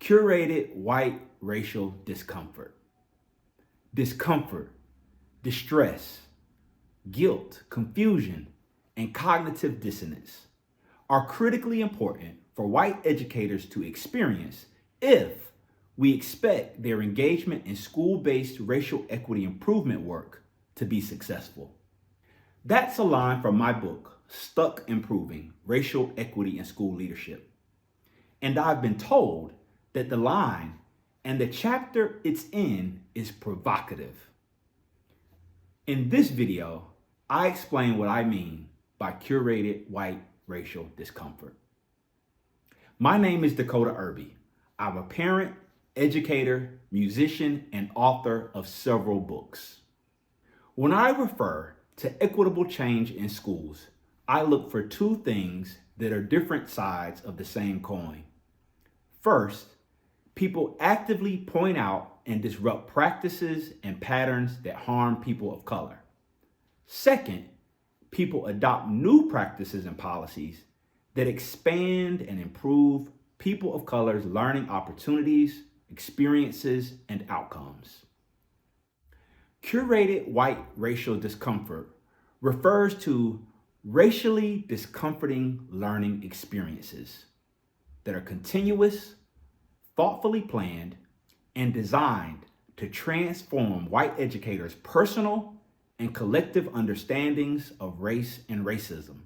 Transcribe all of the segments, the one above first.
Curated white racial discomfort. Discomfort, distress, guilt, confusion, and cognitive dissonance are critically important for white educators to experience if we expect their engagement in school-based racial equity improvement work to be successful. That's a line from my book, Stuck Improving Racial Equity in School Leadership. And I've been told that the line and the chapter it's in is provocative. In this video, I explain what I mean by curated white racial discomfort. My name is Decoteau. I'm a parent, educator, musician, and author of several books. When I refer to equitable change in schools, I look for two things that are different sides of the same coin. First, people actively point out and disrupt practices and patterns that harm people of color. Second, people adopt new practices and policies that expand and improve people of color's learning opportunities, experiences, and outcomes. Curated white racial discomfort refers to racially discomforting learning experiences that are continuous, thoughtfully planned, and designed to transform white educators' personal and collective understandings of race and racism.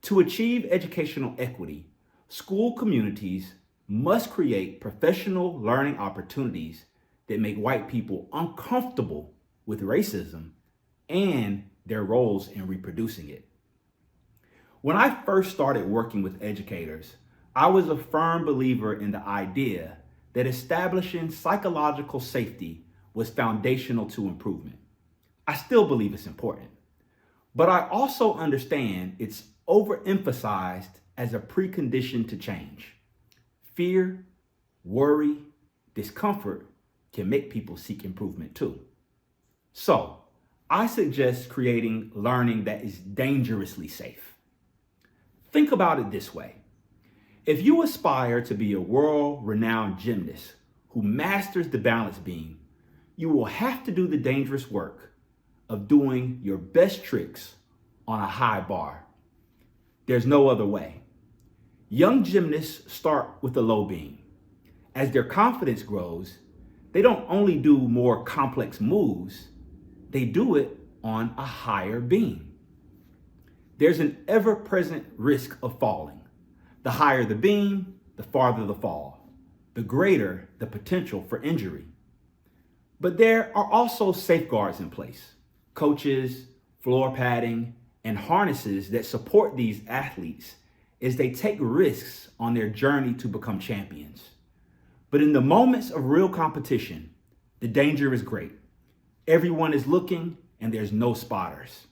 To achieve educational equity, school communities must create professional learning opportunities that make white people uncomfortable with racism and their roles in reproducing it. When I first started working with educators, I was a firm believer in the idea that establishing psychological safety was foundational to improvement. I still believe it's important, but I also understand it's overemphasized as a precondition to change. Fear, worry, discomfort can make people seek improvement too. So, I suggest creating learning that is dangerously safe. Think about it this way. If you aspire to be a world-renowned gymnast who masters the balance beam, you will have to do the dangerous work of doing your best tricks on a high bar. There's no other way. Young gymnasts start with a low beam. As their confidence grows, they don't only do more complex moves, they do it on a higher beam. There's an ever-present risk of falling. The higher the beam, the farther the fall, the greater the potential for injury. But there are also safeguards in place: coaches, floor padding, and harnesses that support these athletes as they take risks on their journey to become champions. But in the moments of real competition, the danger is great. Everyone is looking and there's no spotters.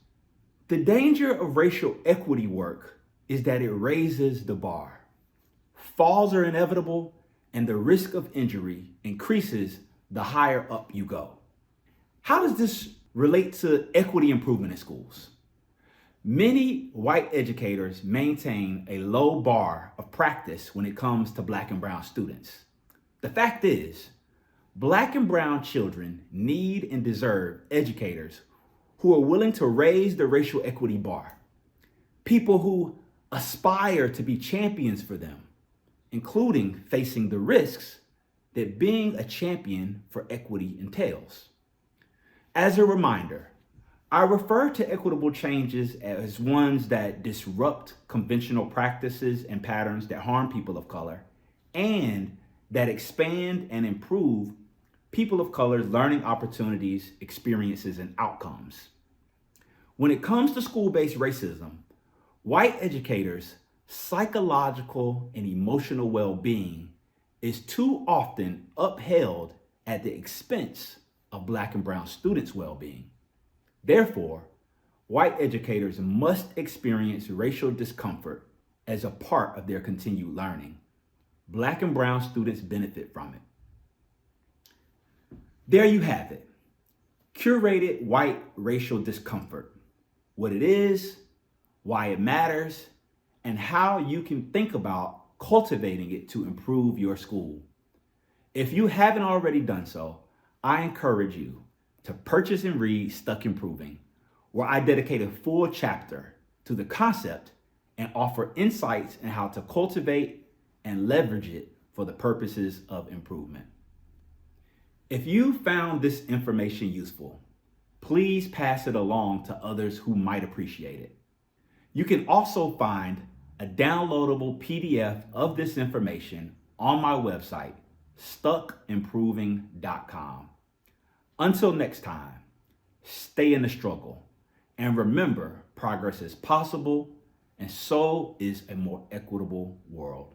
The danger of racial equity work is that it raises the bar. Falls are inevitable and the risk of injury increases the higher up you go. How does this relate to equity improvement in schools? Many white educators maintain a low bar of practice when it comes to Black and brown students. The fact is, Black and brown children need and deserve educators who are willing to raise the racial equity bar. People who aspire to be champions for them, including facing the risks that being a champion for equity entails. As a reminder, I refer to equitable changes as ones that disrupt conventional practices and patterns that harm people of color and that expand and improve people of color's learning opportunities, experiences, and outcomes. When it comes to school-based racism, white educators' psychological and emotional well-being is too often upheld at the expense of Black and brown students' well-being. Therefore, white educators must experience racial discomfort as a part of their continued learning. Black and brown students benefit from it. There you have it. Curated white racial discomfort. What it is, why it matters, and how you can think about cultivating it to improve your school. If you haven't already done so, I encourage you to purchase and read Stuck Improving, where I dedicate a full chapter to the concept and offer insights on how to cultivate and leverage it for the purposes of improvement. If you found this information useful, please pass it along to others who might appreciate it. You can also find a downloadable PDF of this information on my website, stuckimproving.com. Until next time, stay in the struggle and remember progress is possible and so is a more equitable world.